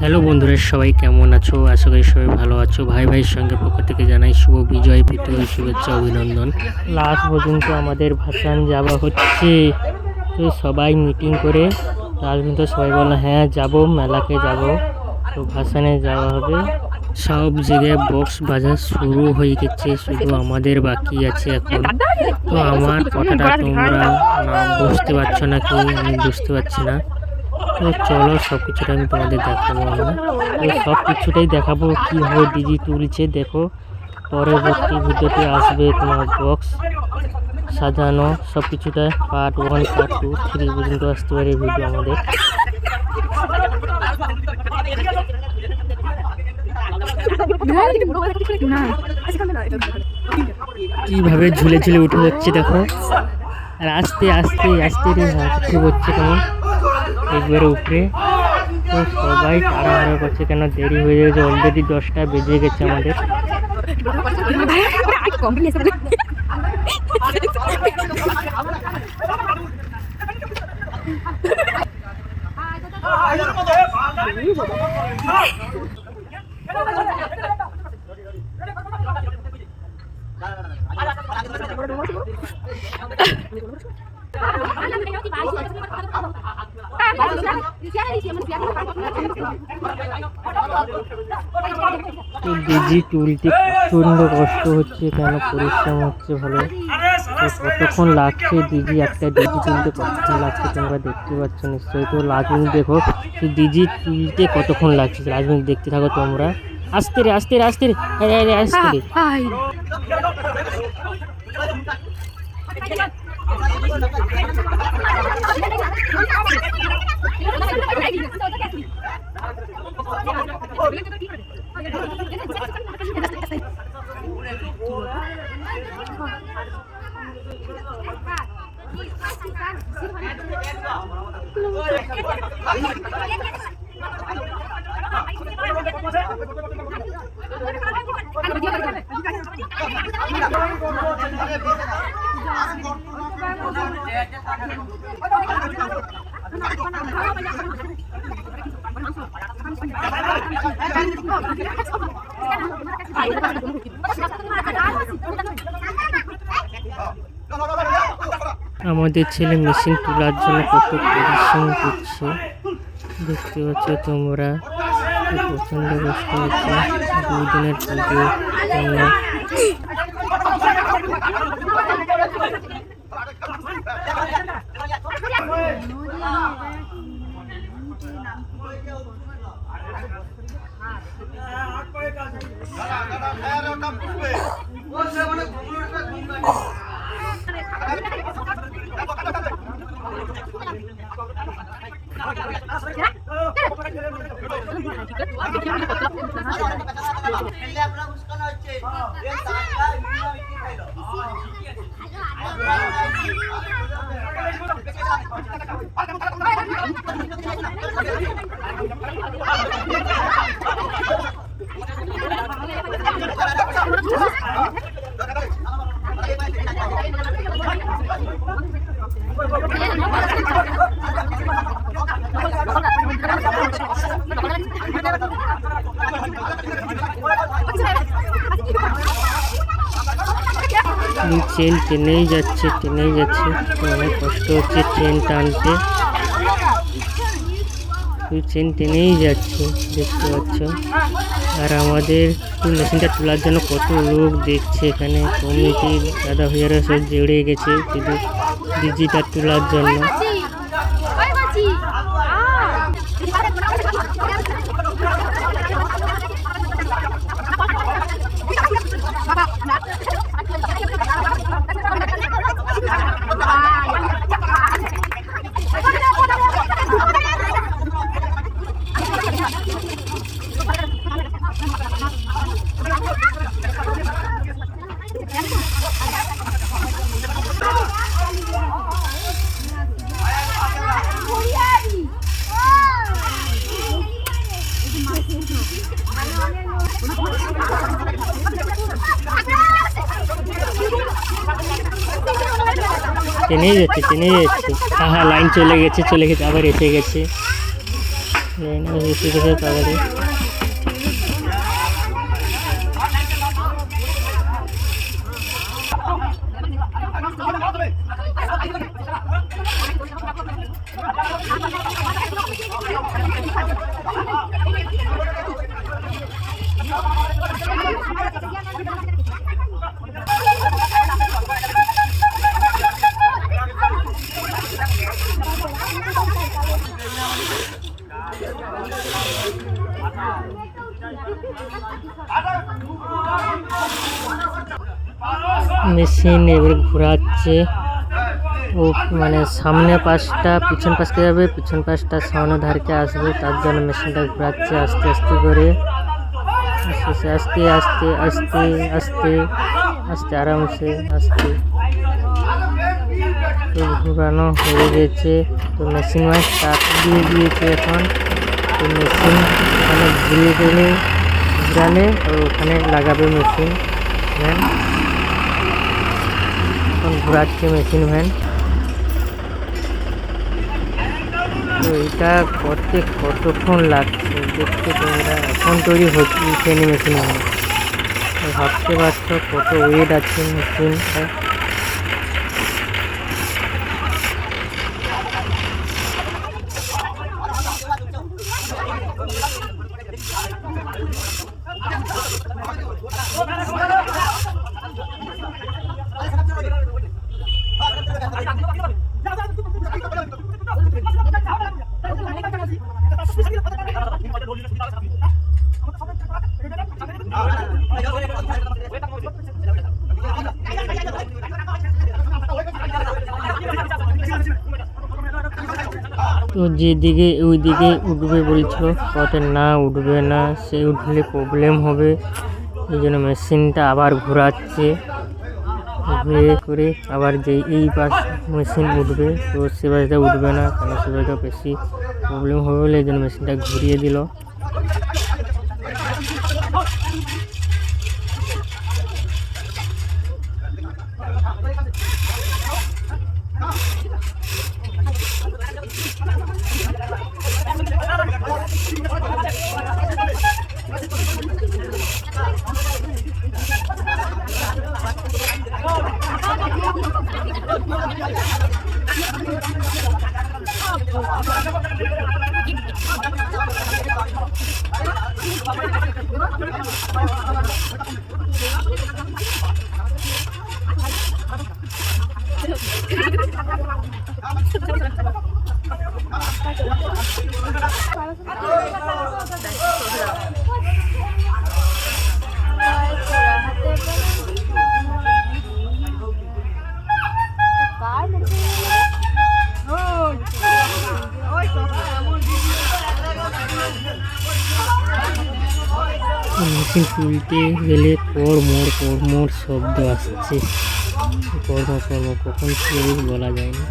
Hello বন্ধুরা, সবাই কেমন আছো? আশা করি সবাই ভালো আছো। ভাইয়ের সঙ্গে পক্ষ থেকে জানাই শুভ বিজয়, প্রীতি, শুভেচ্ছা, অভিনন্দন। লাস্ট পর্যন্ত আমাদের ভাসান যাওয়া হচ্ছে। তো সবাই মিটিং করে লাস্ট পর্যন্ত সবাই বললো হ্যাঁ যাব, মেলাকে যাব, তো ভাসানে যাওয়া হবে। সব জায়গায় বক্স বাজা শুরু হয়ে গেছে, শুধু আমাদের বাকি আছে এখন। তো আমার কথাটা তোমরা না বুঝতে পারছো না কি আমি বুঝতে পারছি না। তো চলো সব কিছুটা আমি তোমাদের দেখাবো। আমি তো সব কিছুটাই দেখাবো কীভাবে ডিজি তুলছে। দেখো পরবর্তী ভিডিওতে আসবে তোমার বক্স সাজানো সব কিছুটা, পার্ট 1 পার্ট 2 3 পর্যন্ত আসতে পারে ভিডিও আমাদের। কিভাবে ঝুলে ঝুলে উঠে যাচ্ছে দেখো, আর আস্তে আস্তে আস্তে হাঁটতে হচ্ছে কেমন একবারে উপরে। তো সবাই তাড়াহুড়ো করছে, কেন দেরি হয়ে গেছে, অলরেডি 10টা বেজে গেছে আমাদের। ডিজি তুলতে প্রচন্ড কষ্ট হচ্ছে, কেন পরিশ্রম হচ্ছে ভালো। কতক্ষণ লাগছে ডিজি, একটা ডিজি তুলতে কতক্ষণ লাগছে তোমরা দেখতে পাচ্ছ নিশ্চয়ই। তো লাজমিন দেখো ডিজি তুলতে কতক্ষণ লাগছে, লাজমিন দেখতে থাকো তোমরা। আস্তে রে আস্তে রে আস্তে রে আস্তে রে। আমাদের ছেলে মেশিন তোলার জন্য কত পরিশ্রম করছে দেখতে পাচ্ছ তোমরা। প্রচন্ড কষ্ট হচ্ছে 2 দিনের পুজো জন্য। ট্রেন টেনেই যাচ্ছে অনেক কষ্ট হচ্ছে ট্রেন টানতে। ট্রেন টেনেই যাচ্ছে দেখতে পাচ্ছ। আর আমাদের মেশিনটা তোলার জন্য কত লোক দেখছে, এখানে কমিটির দাদা ভাইয়ারা সব জড়িয়ে গেছে শুধু ডিজিটা তোলার জন্য। টেনে যাচ্ছে। হ্যাঁ লাইন চলে গেছে আবার এসে গেছে। এসে গেছে তাড়াতাড়ি। মেশিন এবার ঘোরাচ্ছে, ও মানে সামনে পাশটা পিছন পাশকে যাবে, পিছন পাশটা সামনে ধারকে আসবে, তার জন্য মেশিনটা ঘোরাচ্ছে আস্তে আস্তে করে, আস্তে আস্তে আস্তে আস্তে আস্তে আস্তে আরামসে আস্তে। তো ঘোরানো হয়ে গেছে, তো মেশিন স্টার্ট দিয়ে দিয়েছে এখন। তো মেশিন ওখানে ঘুরালে ওখানে লাগাবে মেশিন ভ্যান। এখন ঘোরাচ্ছে মেশিন ভ্যান। তো এটা করতে কতক্ষণ লাগছে দেখতে তোমরা, এখন তৈরি হচ্ছে মেশিন ভ্যান। ভাবতে পারছো কত ওয়েট আছে মেশিনটা। তো যেদিকে ওইদিকে উঠবে বলছিল, কত না উঠবে না, সে উঠলে প্রবলেম হবে, এই জন্য মেশিনটা আবার ঘোরাচ্ছে, ঘুরে করে আবার যে এই পাশ মেশিন উঠবে, তো সে পাশটা উঠবে না, কারণ সে পাশটা বেশি প্রবলেম হবে বলে এই জন্য মেশিনটা ঘুরিয়ে দিল। মেশিন তুলতে গেলে কড়মড় শব্দ আসছে, কখন চলবে বলা যায় না।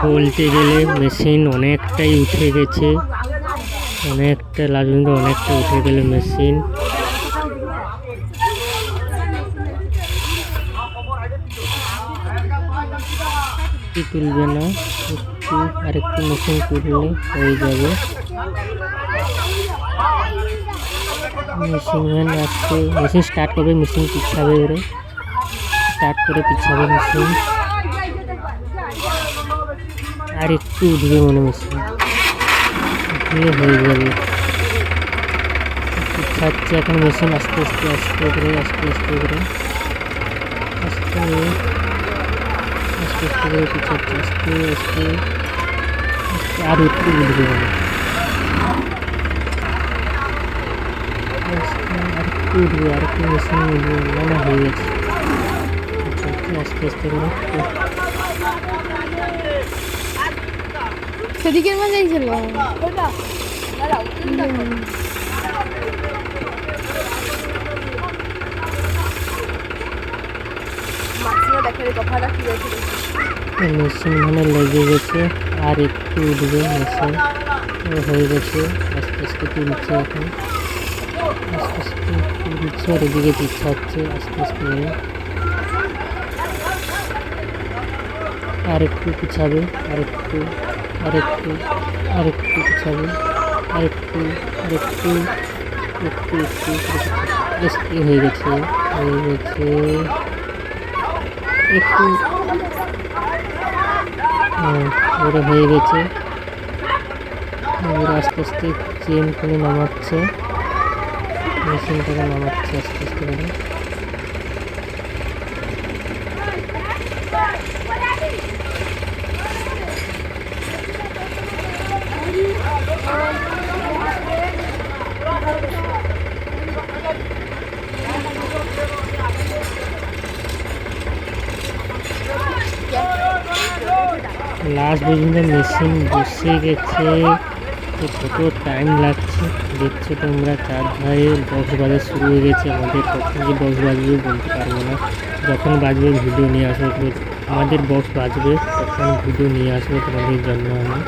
বলতে গেলে মেশিন অনেকটাই উঠে গেছে, অনেকটা লাগবে, অনেকটা উঠে গেলে মেশিন। তুলবে না, আরেকটু মেশিন তুললে হয়ে যাবে। মেশিন ভ্যান আসছে, মেশিন স্টার্ট করবে, মেশিন পিছাবে, ওরে স্টার্ট করে পিছাবে মেশিন, আর একটু উঠবে মনে মেশিন হয়ে যাবে। পিছাচ্ছে এখন মেশিন আস্তে আস্তে করে আস্তে আস্তে করে পিছাচ্ছে, আস্তে আস্তে আস্তে আর উপরে উঠবে মানে আর একটু উঠবে, আর একটু মেশিন উঠবে না হয়ে গেছে। আস্তে আস্তে করে সেদিকের মাঝেই ছিল। মেশিন মানে লেগে গেছে, আর একটু উঠবে মেশিন হয়ে গেছে। আস্তে আস্তে তুলছে এখন, আস্তে আস্তে তুলছে আর এদিকে পিছাচ্ছে আস্তে আস্তে করে। আর একটু পিছাবে, আর একটু আর একটু আর একটু পিছাবে, আর একটু আর একটু একটু একটু একটু হয়ে গেছে, হয়ে গেছে একটু ওরা হয়ে গেছে। এবার আস্তে আস্তে চেন করে নামাচ্ছে, মেশিনটাকে নামাচ্ছে আস্তে আস্তে করে। লাস্ট পর্যন্ত মেশিন বসে গেছে, তো কত টাইম লাগছে দেখছো তোমরা। চারধারে বক্স বাজা শুরু হয়ে গেছে, আমাদের কখন যে বক্স বাজবে বলতে পারবো না। যখন বাজবে ভিডিও নিয়ে আসবো, আমাদের বক্স বাজবে তখন ভিডিও নিয়ে আসবো তোমাদের জন্য আমি।